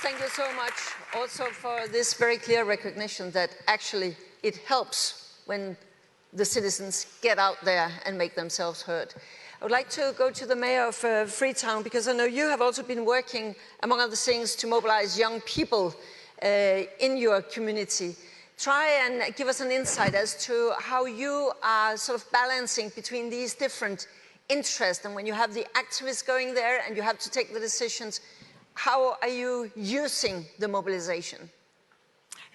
Thank you so much also for this very clear recognition that actually it helps when the citizens get out there and make themselves heard. I would like to go to the mayor of Freetown, because I know you have also been working, among other things, to mobilize young people in your community. Try and give us an insight as to how you are sort of balancing between these different interests, and when you have the activists going there and you have to take the decisions, how are you using the mobilization?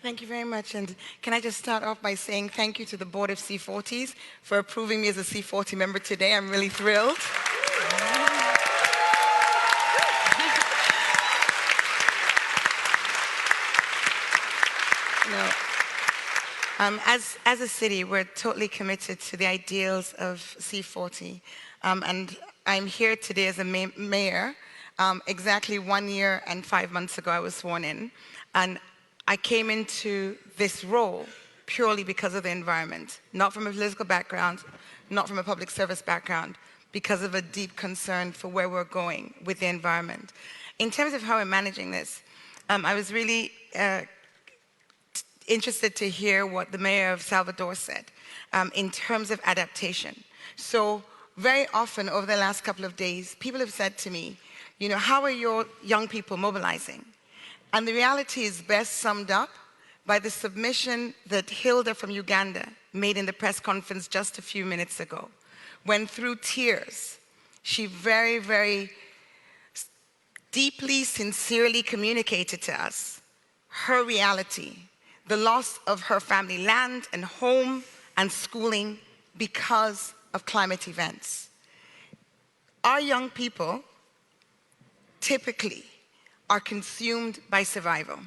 Thank you very much. And can I just start off by saying thank you to the board of C40s for approving me as a C40 member today. I'm really thrilled. As a city, we're totally committed to the ideals of C40. And I'm here today as a mayor. Exactly 1 year and 5 months ago, I was sworn in. And I came into this role purely because of the environment, not from a political background, not from a public service background, because of a deep concern for where we're going with the environment. In terms of how we're managing this, I was really interested to hear what the mayor of Salvador said in terms of adaptation. So very often over the last couple of days, people have said to me, you know, how are your young people mobilizing? And the reality is best summed up by the submission that Hilda from Uganda made in the press conference just a few minutes ago, when through tears, she very, very deeply, sincerely communicated to us her reality, the loss of her family land and home and schooling because of climate events. Our young people typically are consumed by survival.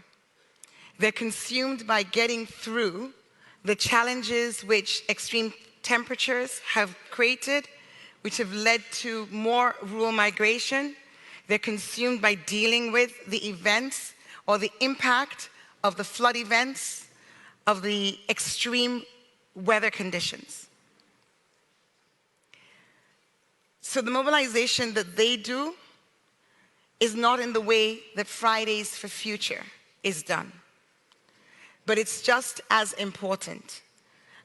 They're consumed by getting through the challenges which extreme temperatures have created, which have led to more rural migration. They're consumed by dealing with the events or the impact of the flood events, of the extreme weather conditions. So the mobilization that they do is not in the way that Fridays for Future is done. But it's just as important.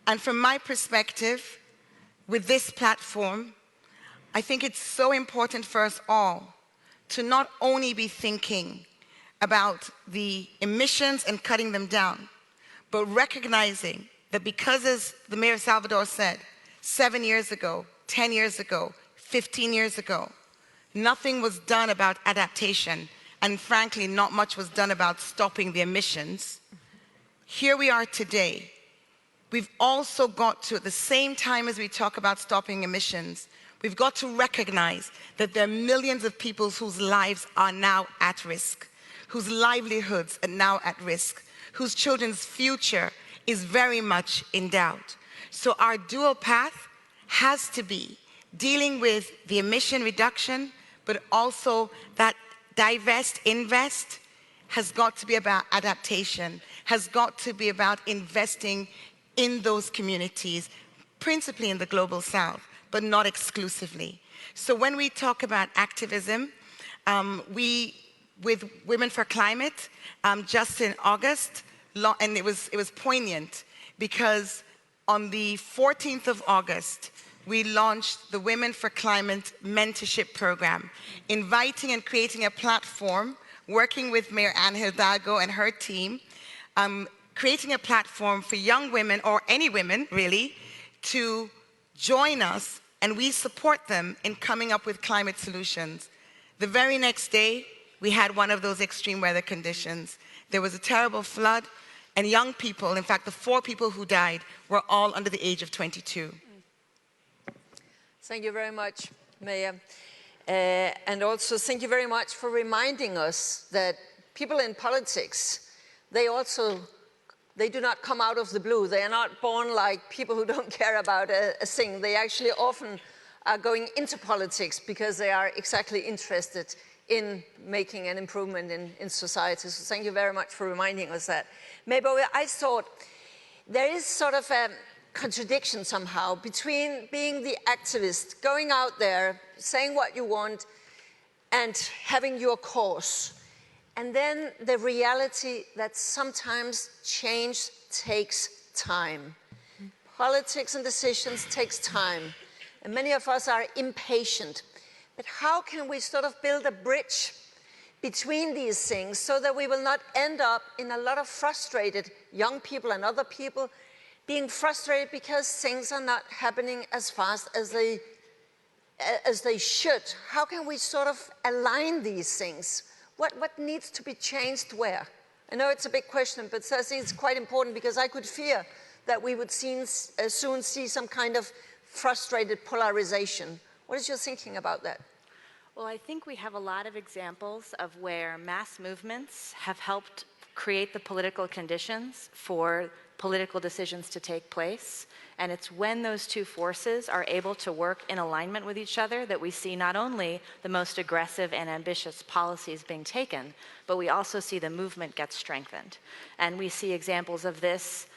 And from my perspective, with this platform, I think it's so important for us all to not only be thinking about the emissions and cutting them down, but recognizing that because, as the Mayor of Salvador said, 7 years ago, 10 years ago, 15 years ago, nothing was done about adaptation, and frankly, not much was done about stopping the emissions. Here we are today. We've also got to, at the same time as we talk about stopping emissions, we've got to recognize that there are millions of people whose lives are now at risk, whose livelihoods are now at risk, whose children's future is very much in doubt. So our dual path has to be dealing with the emission reduction, but also that divest, invest has got to be about adaptation, has got to be about investing in those communities, principally in the global south, but not exclusively. So when we talk about activism, with Women for Climate, just in August, and it was poignant because on the 14th of August, we launched the Women for Climate Mentorship Program, inviting and creating a platform, working with Mayor Anne Hidalgo and her team, creating a platform for young women, or any women really, to join us, and we support them in coming up with climate solutions. The very next day, we had one of those extreme weather conditions. There was a terrible flood, and young people, in fact, the 4 people who died were all under the age of 22. Thank you very much, Mayor. And also thank you very much for reminding us that people in politics, they do not come out of the blue. They are not born like people who don't care about a thing. They actually often are going into politics because they are exactly interested in making an improvement in society. So thank you very much for reminding us that. Maybe I thought there is sort of a contradiction somehow between being the activist, going out there, saying what you want, and having your course. And then the reality that sometimes change takes time. Politics and decisions takes time. And many of us are impatient. But how can we sort of build a bridge between these things so that we will not end up in a lot of frustrated young people and other people being frustrated because things are not happening as fast as they should? How can we sort of align these things? What needs to be changed where? I know it's a big question, but I think it's quite important because I could fear that we would soon see some kind of frustrated polarization. What is your thinking about that? Well, I think we have a lot of examples of where mass movements have helped create the political conditions for political decisions to take place. And it's when those two forces are able to work in alignment with each other that we see not only the most aggressive and ambitious policies being taken, but we also see the movement get strengthened. And we see examples of this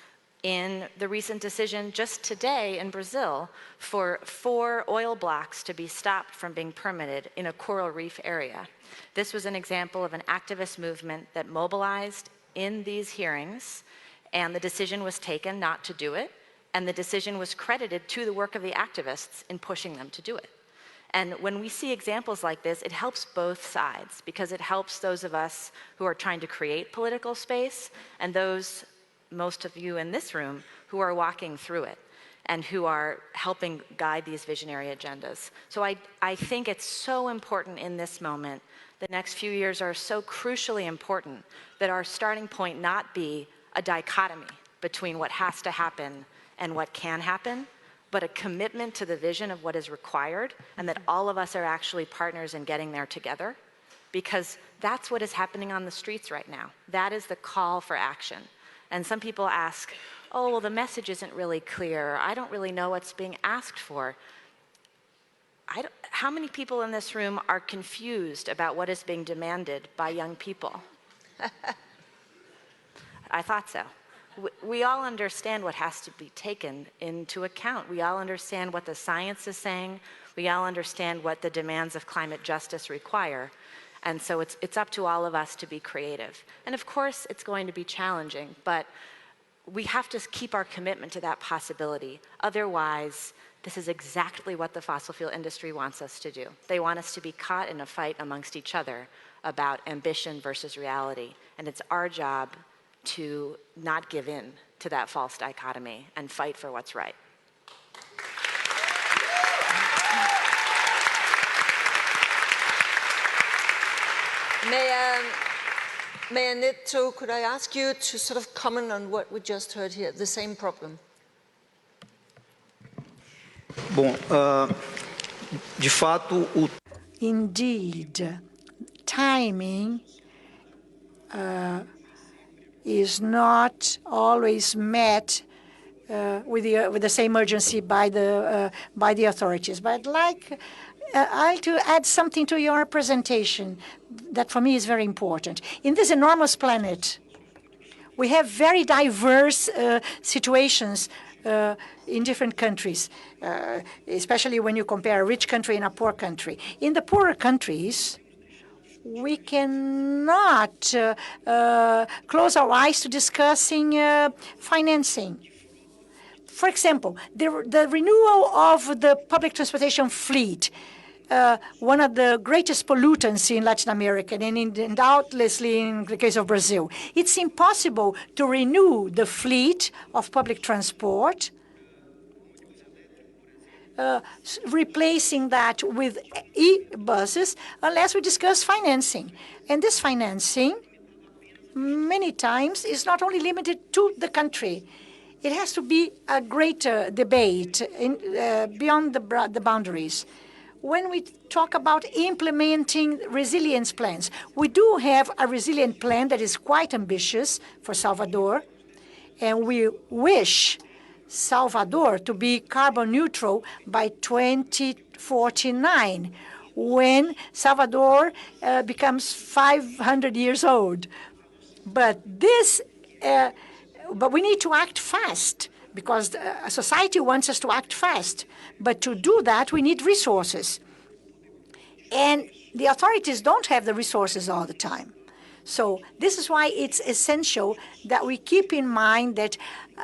in the recent decision just today in Brazil for 4 oil blocks to be stopped from being permitted in a coral reef area. This was an example of an activist movement that mobilized in these hearings, and the decision was taken not to do it, and the decision was credited to the work of the activists in pushing them to do it. And when we see examples like this, it helps both sides, because it helps those of us who are trying to create political space and those, most of you in this room, who are walking through it and who are helping guide these visionary agendas. So I think it's so important in this moment. The next few years are so crucially important that our starting point not be a dichotomy between what has to happen and what can happen, but a commitment to the vision of what is required, and that all of us are actually partners in getting there together, because that's what is happening on the streets right now. That is the call for action. And some people ask, oh, well, the message isn't really clear. I don't really know what's being asked for. How many people in this room are confused about what is being demanded by young people? I thought so. We all understand what has to be taken into account. We all understand what the science is saying. We all understand what the demands of climate justice require. And so it's up to all of us to be creative. And of course, it's going to be challenging, but we have to keep our commitment to that possibility. Otherwise, this is exactly what the fossil fuel industry wants us to do. They want us to be caught in a fight amongst each other about ambition versus reality. And it's our job to not give in to that false dichotomy and fight for what's right. Mayor Netto, could I ask you to sort of comment on what we just heard here, the same problem? Bom, de fato, Indeed, timing is not always met with the same urgency by the authorities. But I'd like to add something to your presentation that for me is very important. In this enormous planet, we have very diverse situations in different countries, especially when you compare a rich country and a poor country. In the poorer countries, we cannot close our eyes to discussing financing. For example, the renewal of the public transportation fleet, one of the greatest pollutants in Latin America, and doubtlessly in the case of Brazil. It's impossible to renew the fleet of public transport, replacing that with e-buses, unless we discuss financing. And this financing, many times, is not only limited to the country. It has to be a greater debate beyond the boundaries. When we talk about implementing resilience plans, we do have a resilient plan that is quite ambitious for Salvador, and we wish Salvador to be carbon neutral by 2049, when Salvador becomes 500 years old. But we need to act fast, because society wants us to act fast. But to do that, we need resources. And the authorities don't have the resources all the time. So this is why it's essential that we keep in mind that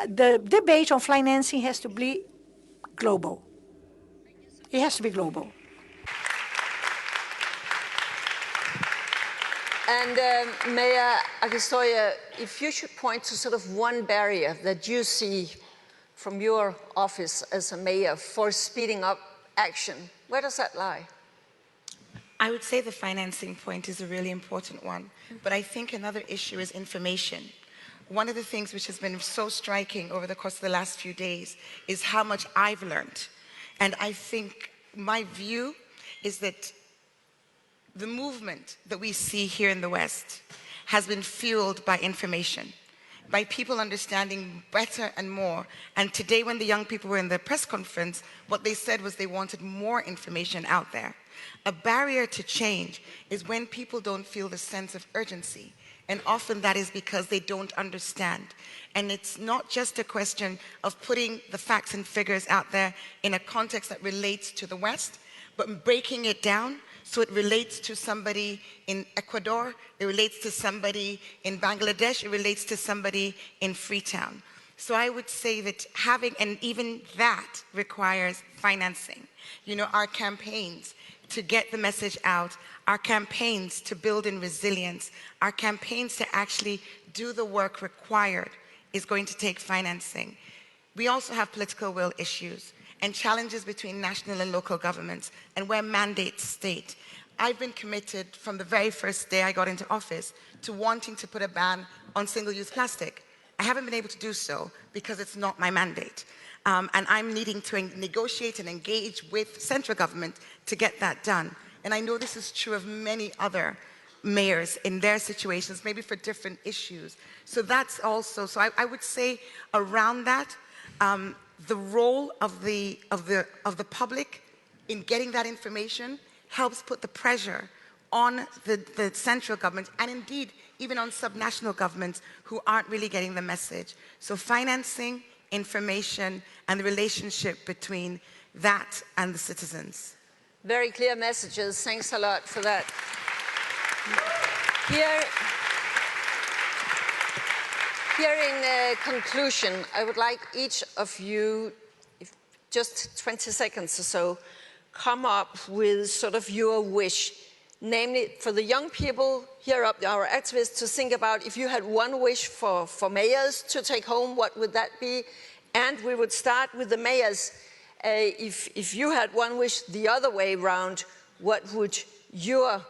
the debate on financing has to be global. It has to be global. And Mayor Ocasio, if you should point to sort of one barrier that you see from your office as a mayor for speeding up action, where does that lie? I would say the financing point is a really important one, but I think another issue is information. One of the things which has been so striking over the course of the last few days is how much I've learned. And I think my view is that the movement that we see here in the West has been fueled by information, by people understanding better and more. And today when the young people were in the press conference, what they said was they wanted more information out there. A barrier to change is when people don't feel the sense of urgency. And often that is because they don't understand. And it's not just a question of putting the facts and figures out there in a context that relates to the West, but breaking it down so it relates to somebody in Ecuador, it relates to somebody in Bangladesh, it relates to somebody in Freetown. So I would say that having, and even that requires financing. You know, our campaigns to get the message out, our campaigns to build in resilience, our campaigns to actually do the work required is going to take financing. We also have political will issues and challenges between national and local governments and where mandates state. I've been committed from the very first day I got into office to wanting to put a ban on single-use plastic. I haven't been able to do so because it's not my mandate. And I'm needing to negotiate and engage with central government to get that done. And I know this is true of many other mayors in their situations, maybe for different issues. So that's also, so I would say around that, the role of the public in getting that information helps put the pressure on the central government and indeed even on subnational governments who aren't really getting the message. So financing, information, and the relationship between that and the citizens. Very clear messages. Thanks a lot for that. Here in conclusion, I would like each of you, if just 20 seconds or so, come up with sort of your wish. Namely, for the young people here up, our activists, to think about if you had one wish for mayors to take home, what would that be? And we would start with the mayors. If you had one wish the other way around, what would your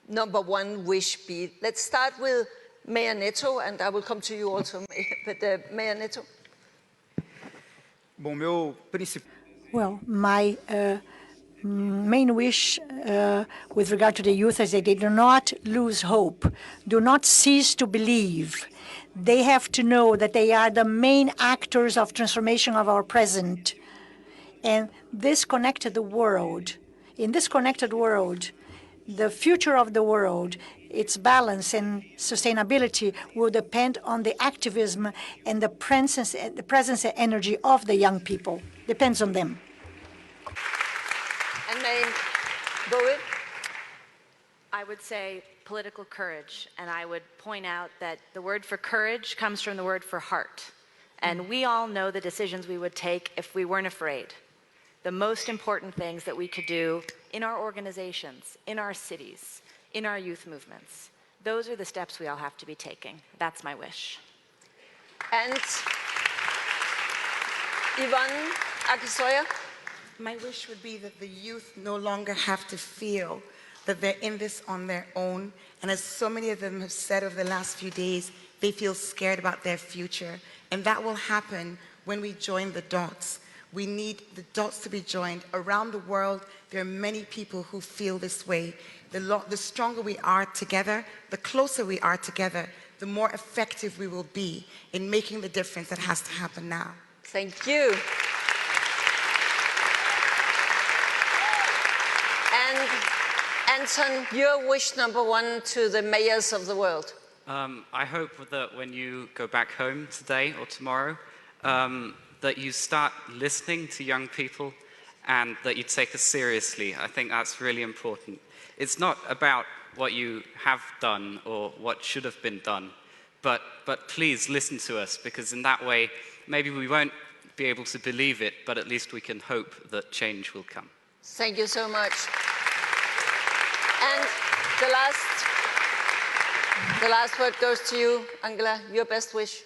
number one wish be? Let's start with Mayor Neto, and I will come to you also, but Mayor Neto. Well, my main wish with regard to the youth is that they do not lose hope, do not cease to believe. They have to know that they are the main actors of transformation of our present. And this connected world, in this connected world, the future of the world, its balance and sustainability will depend on the activism and the presence and energy of the young people. Depends on them. And Mayor Bowen? I would say political courage, and I would point out that the word for courage comes from the word for heart. And we all know the decisions we would take if we weren't afraid. The most important things that we could do in our organizations, in our cities, in our youth movements. Those are the steps we all have to be taking. That's my wish. And Yvonne Ocasio? My wish would be that the youth no longer have to feel that they're in this on their own. And as so many of them have said over the last few days, they feel scared about their future. And that will happen when we join the dots. We need the dots to be joined. Around the world, there are many people who feel this way. The stronger we are together, the closer we are together, the more effective we will be in making the difference that has to happen now. Thank you. And Anton, your wish number one to the mayors of the world. I hope that when you go back home today or tomorrow, that you start listening to young people and that you take us seriously. I think that's really important. It's not about what you have done or what should have been done, but please listen to us, because in that way, maybe we won't be able to believe it, but at least we can hope that change will come. Thank you so much. And the last word goes to you, Angela, your best wish.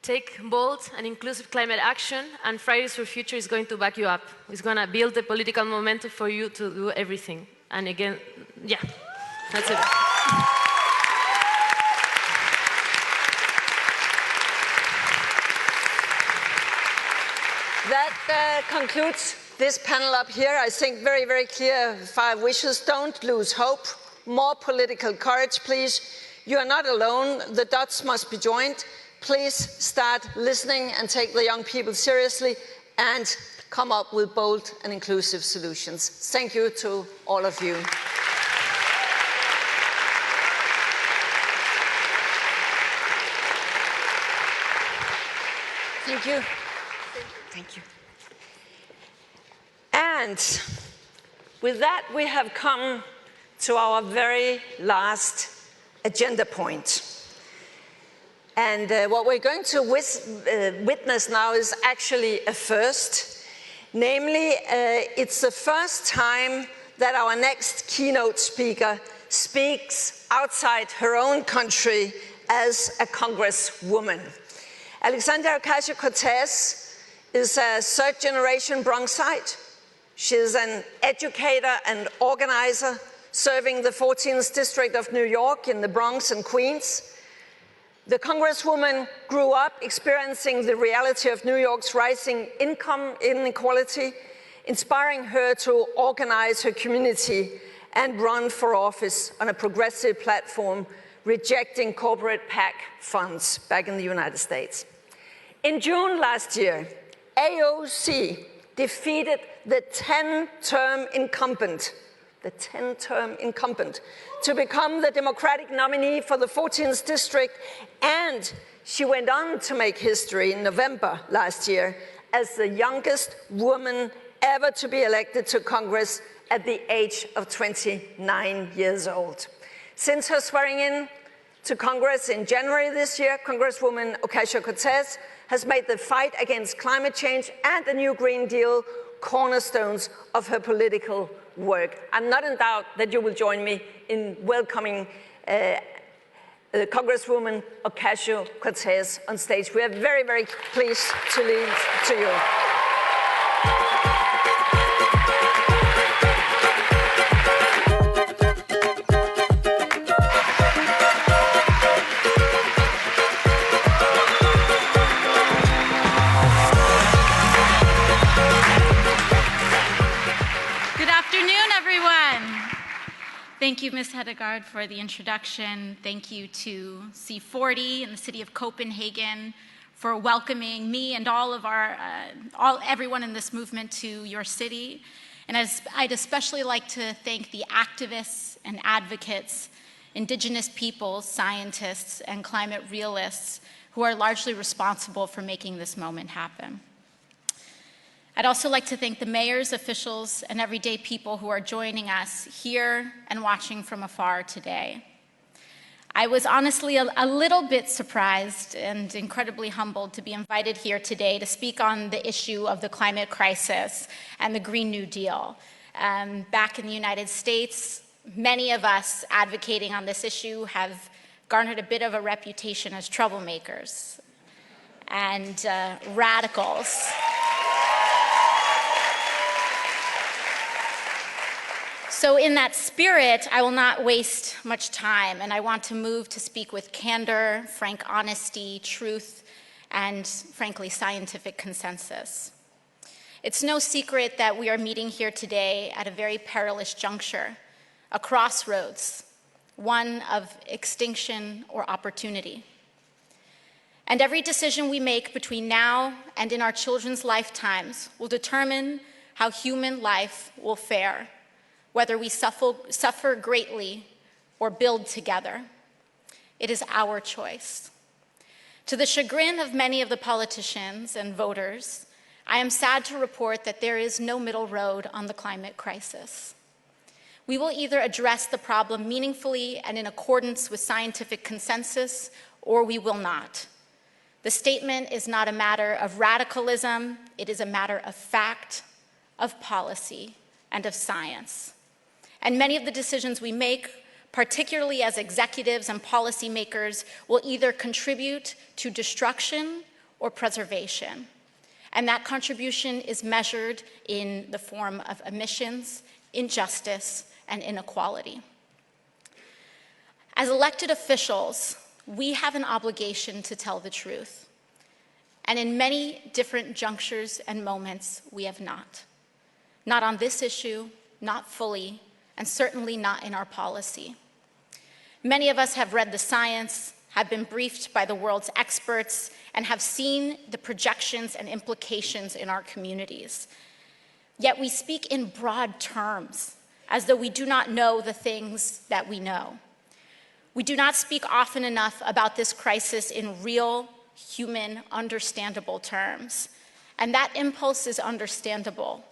Take bold and inclusive climate action, and Fridays for Future is going to back you up. It's going to build the political momentum for you to do everything. And again, yeah, that's it. That concludes this panel up here. I think very, very clear 5 wishes. Don't lose hope. More political courage, please. You are not alone. The dots must be joined. Please start listening and take the young people seriously and come up with bold and inclusive solutions. Thank you to all of you. Thank you. Thank you. And with that, we have come to our very last agenda point. And what we're going to witness now is actually a first. Namely, it's the first time that our next keynote speaker speaks outside her own country as a congresswoman. Alexandria Ocasio-Cortez is a third-generation Bronxite. She's an educator and organizer serving the 14th District of New York in the Bronx and Queens. The Congresswoman grew up experiencing the reality of New York's rising income inequality, inspiring her to organize her community and run for office on a progressive platform, rejecting corporate PAC funds back in the United States. In June last year, AOC defeated the 10-term incumbent to become the Democratic nominee for the 14th District, and she went on to make history in November last year as the youngest woman ever to be elected to Congress at the age of 29 years old. Since her swearing in to Congress in January this year, Congresswoman Ocasio-Cortez has made the fight against climate change and the new Green Deal cornerstones of her political work. I'm not in doubt that you will join me in welcoming Congresswoman Ocasio-Cortez on stage. We are very, very pleased to lead to you. Thank you, Ms. Hedegaard, for the introduction. Thank you to C40 and the city of Copenhagen for welcoming me and everyone in this movement to your city. And I'd especially like to thank the activists and advocates, indigenous peoples, scientists, and climate realists who are largely responsible for making this moment happen. I'd also like to thank the mayors, officials, and everyday people who are joining us here and watching from afar today. I was honestly a little bit surprised and incredibly humbled to be invited here today to speak on the issue of the climate crisis and the Green New Deal. Back in the United States, many of us advocating on this issue have garnered a bit of a reputation as troublemakers and radicals. So in that spirit, I will not waste much time, and I want to move to speak with candor, frank honesty, truth, and frankly, scientific consensus. It's no secret that we are meeting here today at a very perilous juncture, a crossroads, one of extinction or opportunity. And every decision we make between now and in our children's lifetimes will determine how human life will fare, whether we suffer greatly or build together. It is our choice. To the chagrin of many of the politicians and voters, I am sad to report that there is no middle road on the climate crisis. We will either address the problem meaningfully and in accordance with scientific consensus, or we will not. The statement is not a matter of radicalism, it is a matter of fact, of policy, and of science. And many of the decisions we make, particularly as executives and policymakers, will either contribute to destruction or preservation. And that contribution is measured in the form of emissions, injustice, and inequality. As elected officials, we have an obligation to tell the truth. And in many different junctures and moments, we have not. Not on this issue, not fully, and certainly not in our policy. Many of us have read the science, have been briefed by the world's experts, and have seen the projections and implications in our communities. Yet we speak in broad terms, as though we do not know the things that we know. We do not speak often enough about this crisis in real, human, understandable terms. And that impulse is understandable,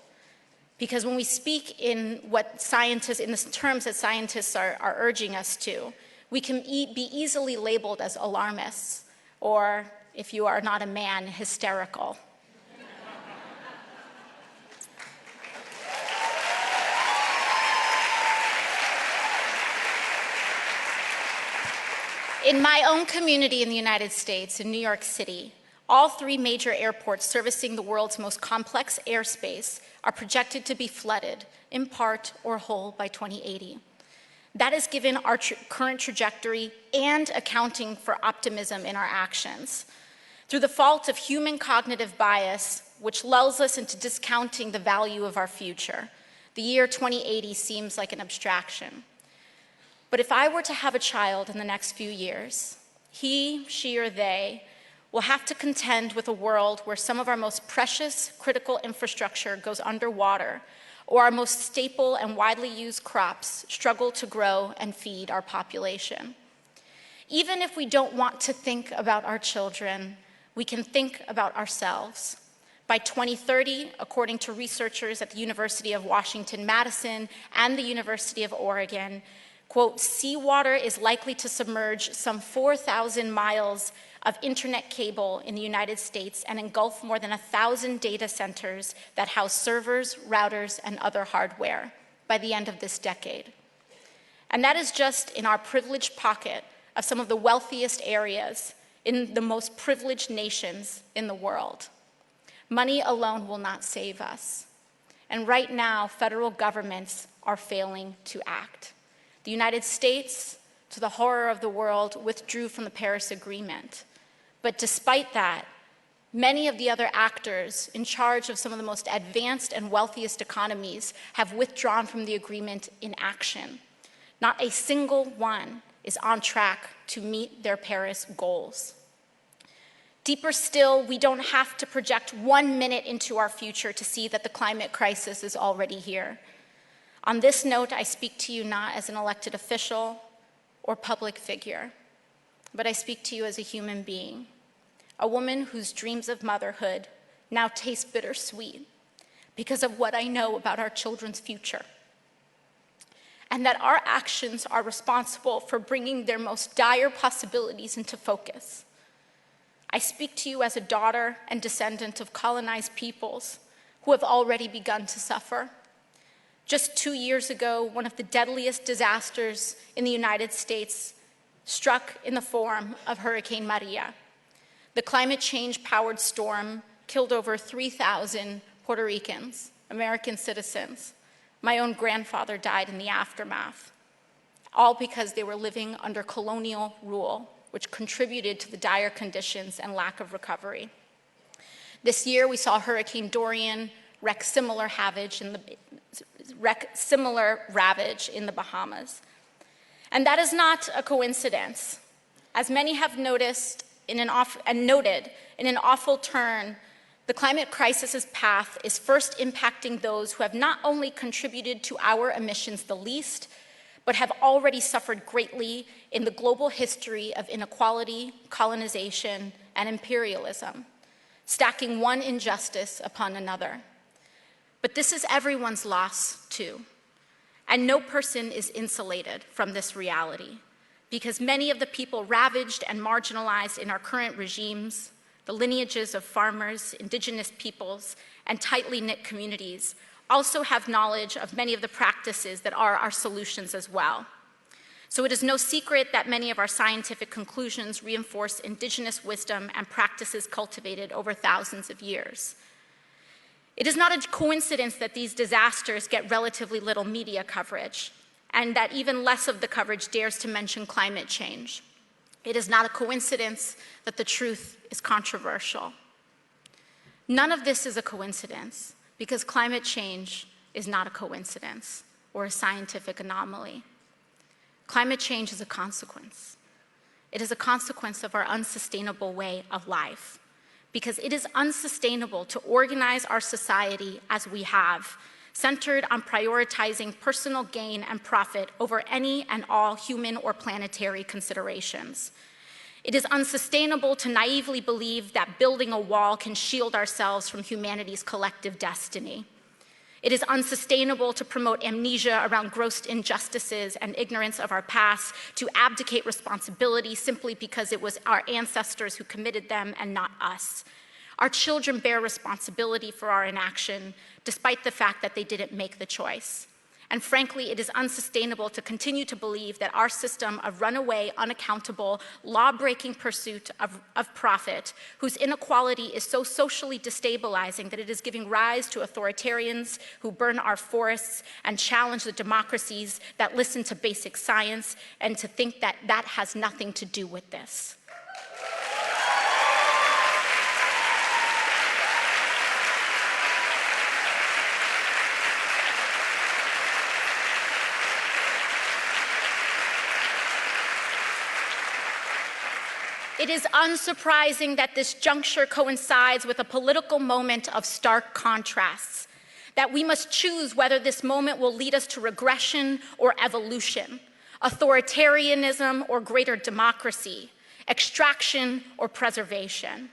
because when we speak in what scientists, in the terms that scientists are urging us to, we can be easily labeled as alarmists, or, if you are not a man, hysterical. In my own community in the United States, in New York City, all 3 major airports servicing the world's most complex airspace are projected to be flooded, in part or whole, by 2080. That is given our current trajectory and accounting for optimism in our actions. Through the fault of human cognitive bias, which lulls us into discounting the value of our future, the year 2080 seems like an abstraction. But if I were to have a child in the next few years, he, she, or they will have to contend with a world where some of our most precious critical infrastructure goes underwater, or our most staple and widely used crops struggle to grow and feed our population. Even if we don't want to think about our children, we can think about ourselves. By 2030, according to researchers at the University of Washington-Madison and the University of Oregon, quote, seawater is likely to submerge some 4,000 miles of internet cable in the United States and engulf more than 1,000 data centers that house servers, routers, and other hardware by the end of this decade. And that is just in our privileged pocket of some of the wealthiest areas in the most privileged nations in the world. Money alone will not save us. And right now, federal governments are failing to act. The United States, to the horror of the world, withdrew from the Paris Agreement. But despite that, many of the other actors in charge of some of the most advanced and wealthiest economies have withdrawn from the agreement in action. Not a single one is on track to meet their Paris goals. Deeper still, we don't have to project 1 minute into our future to see that the climate crisis is already here. On this note, I speak to you not as an elected official or public figure, but I speak to you as a human being, a woman whose dreams of motherhood now taste bittersweet because of what I know about our children's future, and that our actions are responsible for bringing their most dire possibilities into focus. I speak to you as a daughter and descendant of colonized peoples who have already begun to suffer. Just 2 years ago, one of the deadliest disasters in the United States struck in the form of Hurricane Maria. The climate change-powered storm killed over 3,000 Puerto Ricans, American citizens. My own grandfather died in the aftermath, all because they were living under colonial rule, which contributed to the dire conditions and lack of recovery. This year, we saw Hurricane Dorian wreak similar ravage in the Bahamas. And that is not a coincidence. As many have noticed noted, in an awful turn, the climate crisis's path is first impacting those who have not only contributed to our emissions the least, but have already suffered greatly in the global history of inequality, colonization, and imperialism. stacking one injustice upon another. But this is everyone's loss, too. And no person is insulated from this reality, because many of the people ravaged and marginalized in our current regimes, the lineages of farmers, indigenous peoples, and tightly knit communities, also have knowledge of many of the practices that are our solutions as well. So it is no secret that many of our scientific conclusions reinforce indigenous wisdom and practices cultivated over thousands of years. It is not a coincidence that these disasters get relatively little media coverage, and that even less of the coverage dares to mention climate change. It is not a coincidence that the truth is controversial. None of this is a coincidence, because climate change is not a coincidence or a scientific anomaly. Climate change is a consequence. It is a consequence of our unsustainable way of life, because it is unsustainable to organize our society as we have, centered on prioritizing personal gain and profit over any and all human or planetary considerations. It is unsustainable to naively believe that building a wall can shield ourselves from humanity's collective destiny. It is unsustainable to promote amnesia around gross injustices and ignorance of our past, to abdicate responsibility simply because it was our ancestors who committed them and not us. Our children bear responsibility for our inaction, despite the fact that they didn't make the choice. And frankly, it is unsustainable to continue to believe that our system of runaway, unaccountable, law-breaking pursuit of profit, whose inequality is so socially destabilizing that it is giving rise to authoritarians who burn our forests and challenge the democracies that listen to basic science, and to think that that has nothing to do with this. It is unsurprising that this juncture coincides with a political moment of stark contrasts, that we must choose whether this moment will lead us to regression or evolution, authoritarianism or greater democracy, extraction or preservation.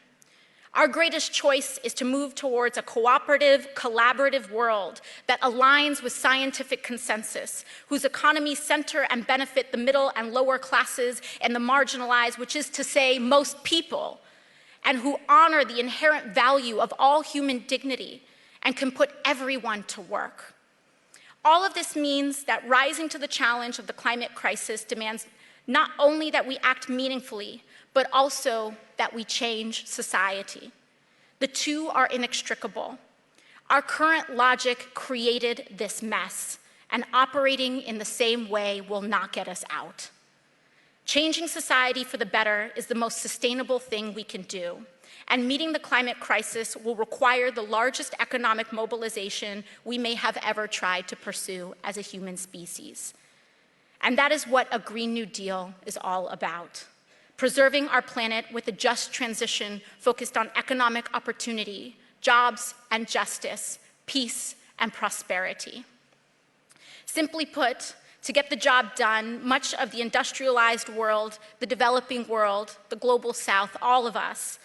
Our greatest choice is to move towards a cooperative, collaborative world that aligns with scientific consensus, whose economies center and benefit the middle and lower classes and the marginalized, which is to say, most people, and who honor the inherent value of all human dignity and can put everyone to work. All of this means that rising to the challenge of the climate crisis demands not only that we act meaningfully, but also that we change society. The two are inextricable. Our current logic created this mess, and operating in the same way will not get us out. Changing society for the better is the most sustainable thing we can do, and meeting the climate crisis will require the largest economic mobilization we may have ever tried to pursue as a human species. And that is what a Green New Deal is all about. Preserving our planet with a just transition focused on economic opportunity, jobs and justice, peace and prosperity. Simply put, to get the job done, much of the industrialized world, the developing world, the global south, all of us,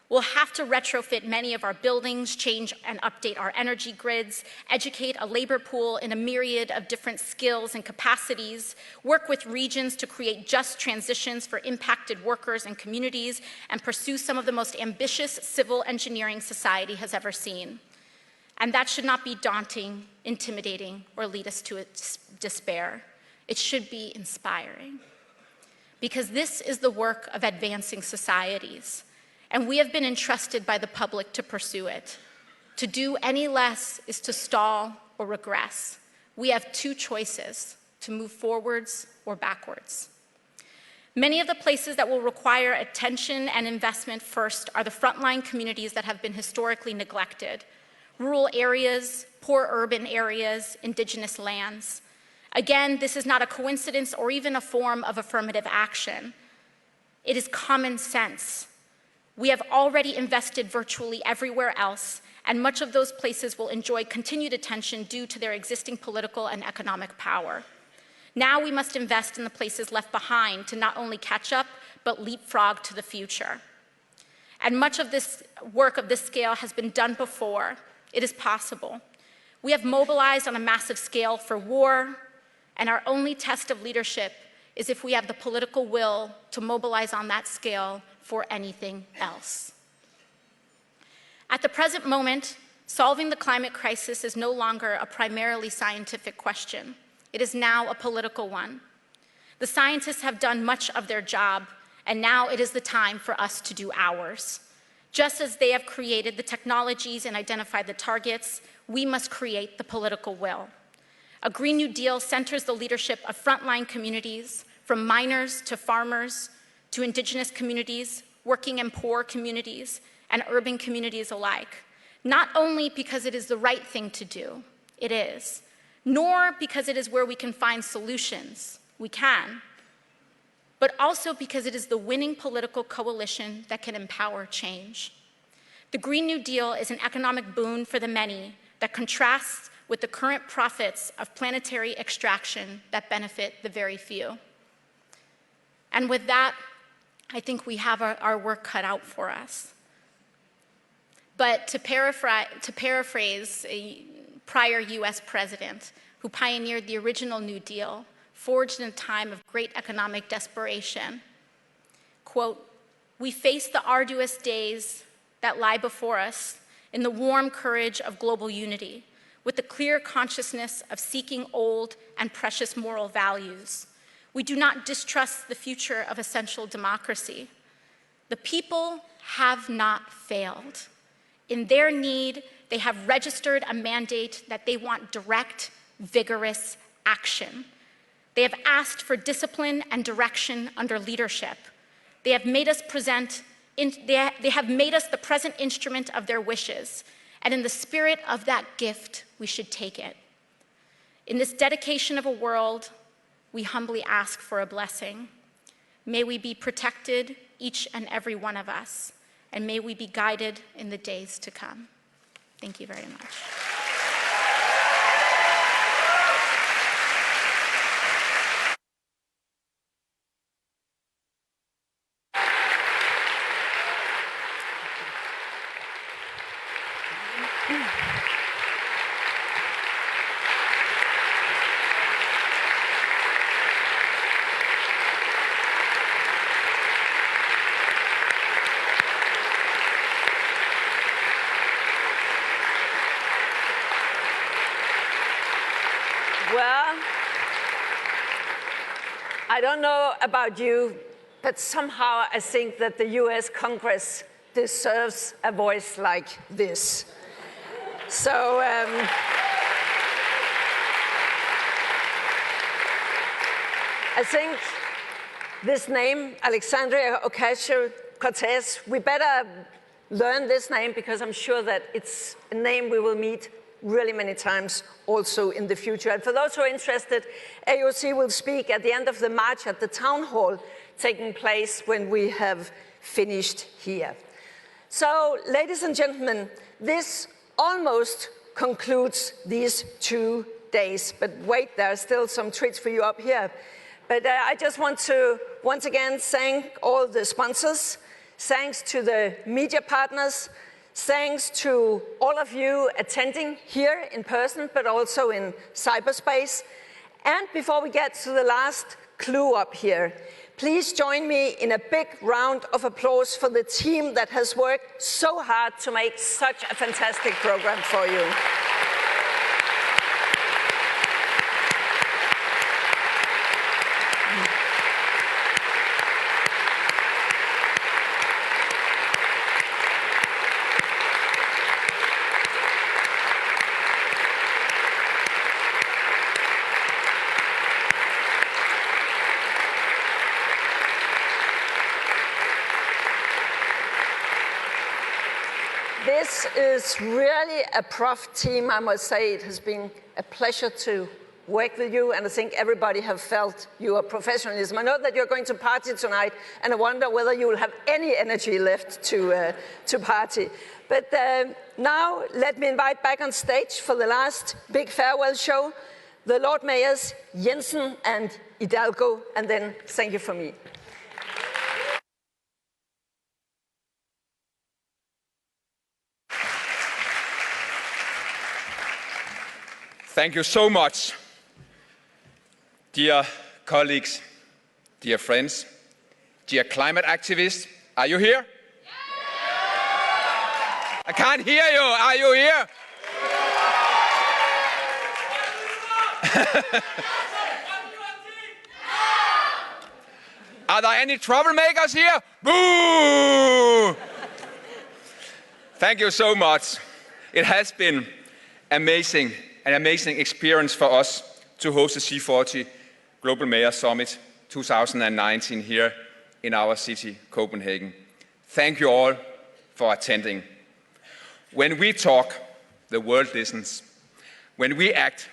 will have to retrofit many of our buildings, change and update our energy grids, educate a labor pool in a myriad of different skills and capacities, work with regions to create just transitions for impacted workers and communities, and pursue some of the most ambitious civil engineering society has ever seen. And that should not be daunting, intimidating, or lead us to despair. It should be inspiring. Because this is the work of advancing societies, and we have been entrusted by the public to pursue it. To do any less is to stall or regress. We have two choices: to move forwards or backwards. Many of the places that will require attention and investment first are the frontline communities that have been historically neglected: rural areas, poor urban areas, indigenous lands. Again, this is not a coincidence or even a form of affirmative action. It is common sense. We have already invested virtually everywhere else, and much of those places will enjoy continued attention due to their existing political and economic power. Now we must invest in the places left behind to not only catch up, but leapfrog to the future. And much of this work of this scale has been done before. It is possible. We have mobilized on a massive scale for war, and our only test of leadership is if we have the political will to mobilize on that scale for anything else. At the present moment, solving the climate crisis is no longer a primarily scientific question. It is now a political one. The scientists have done much of their job, and now it is the time for us to do ours. Just as they have created the technologies and identified the targets, we must create the political will. A Green New Deal centers the leadership of frontline communities, from miners to farmers to indigenous communities, working and poor communities, and urban communities alike. Not only because it is the right thing to do, it is, nor because it is where we can find solutions, we can, but also because it is the winning political coalition that can empower change. The Green New Deal is an economic boon for the many that contrasts with the current profits of planetary extraction that benefit the very few. And with that, I think we have our work cut out for us. But to paraphrase a prior US president who pioneered the original New Deal, forged in a time of great economic desperation, quote, "We face the arduous days that lie before us in the warm courage of global unity, with the clear consciousness of seeking old and precious moral values. We do not distrust the future of essential democracy. The people have not failed. In their need, they have registered a mandate that they want direct, vigorous action. They have asked for discipline and direction under leadership. They have made us the present instrument of their wishes, and in the spirit of that gift, we should take it. In this dedication of a world, we humbly ask for a blessing. May we be protected, each and every one of us, and may we be guided in the days to come. Thank you very much. Well, I don't know about you, but somehow I think that the US Congress deserves a voice like this. So, I think this name, Alexandria Ocasio-Cortez, we better learn this name because I'm sure that it's a name we will meet really many times also in the future. And for those who are interested, AOC will speak at the end of the march at the town hall taking place when we have finished here. So, ladies and gentlemen, this almost concludes these 2 days. But wait, there are still some treats for you up here. But I just want to once again thank all the sponsors, thanks to the media partners, thanks to all of you attending here in person, but also in cyberspace. And before we get to the last clue up here, please join me in a big round of applause for the team that has worked so hard to make such a fantastic program for you. This is really a prof team, I must say. It has been a pleasure to work with you, and I think everybody have felt your professionalism. I know that you're going to party tonight, and I wonder whether you will have any energy left to party. But now, let me invite back on stage for the last big farewell show, the Lord Mayors Jensen and Hidalgo, and then thank you for me. Thank you so much. Dear colleagues, dear friends, dear climate activists, are you here? I can't hear you. Are you here? Are there any troublemakers here? Boo! Thank you so much. It has been an amazing experience for us to host the C40 Global Mayor Summit 2019 here in our city, Copenhagen. Thank you all for attending. When we talk, the world listens. When we act,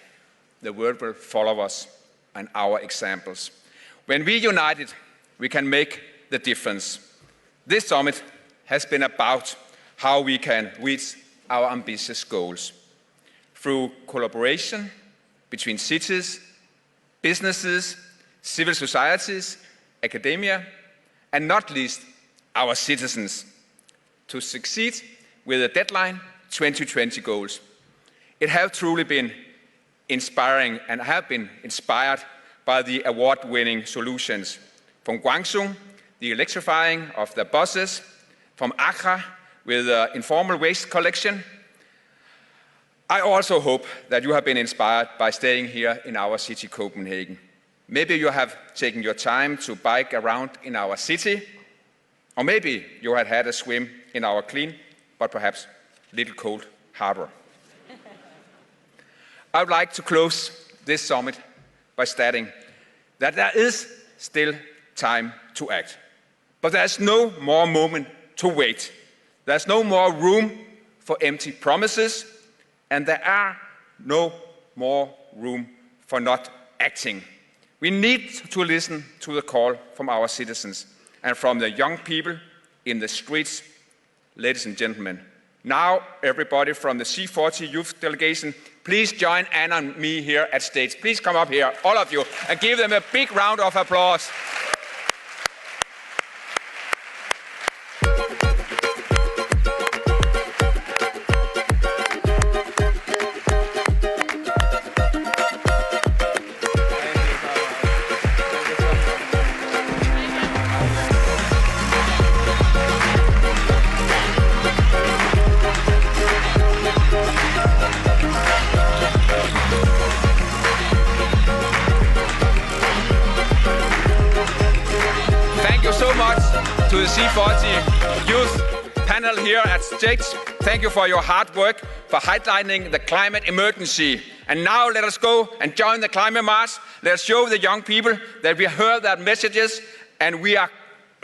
the world will follow us and our examples. When we united, we can make the difference. This summit has been about how we can reach our ambitious goals. Through collaboration between cities, businesses, civil societies, academia, and not least our citizens, to succeed with the deadline 2020 goals. It has truly been inspiring and have been inspired by the award-winning solutions from Guangzhou, the electrifying of the buses, from Accra with informal waste collection. I also hope that you have been inspired by staying here in our city, Copenhagen. Maybe you have taken your time to bike around in our city, or maybe you had had a swim in our clean, but perhaps little cold harbor. I would like to close this summit by stating that there is still time to act. But there's no more moment to wait. There's no more room for empty promises, and there are no more room for not acting. We need to listen to the call from our citizens and from the young people in the streets. Ladies and gentlemen, now everybody from the C40 youth delegation, please join Anna and me here at stage. Please come up here, all of you, and give them a big round of applause. To the C40 youth panel here at stage. Thank you for your hard work, for highlighting the climate emergency. And now let us go and join the climate march. Let us show the young people that we heard their messages and we are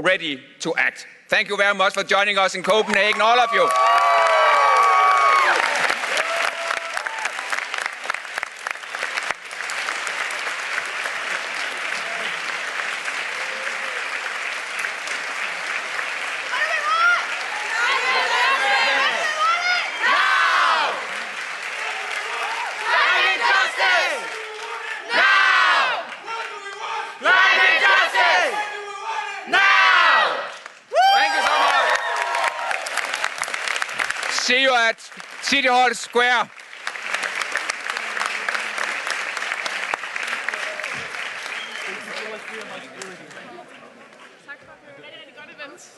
ready to act. Thank you very much for joining us in Copenhagen, all of you. See you at City Hall Square. Tak for at det godt event.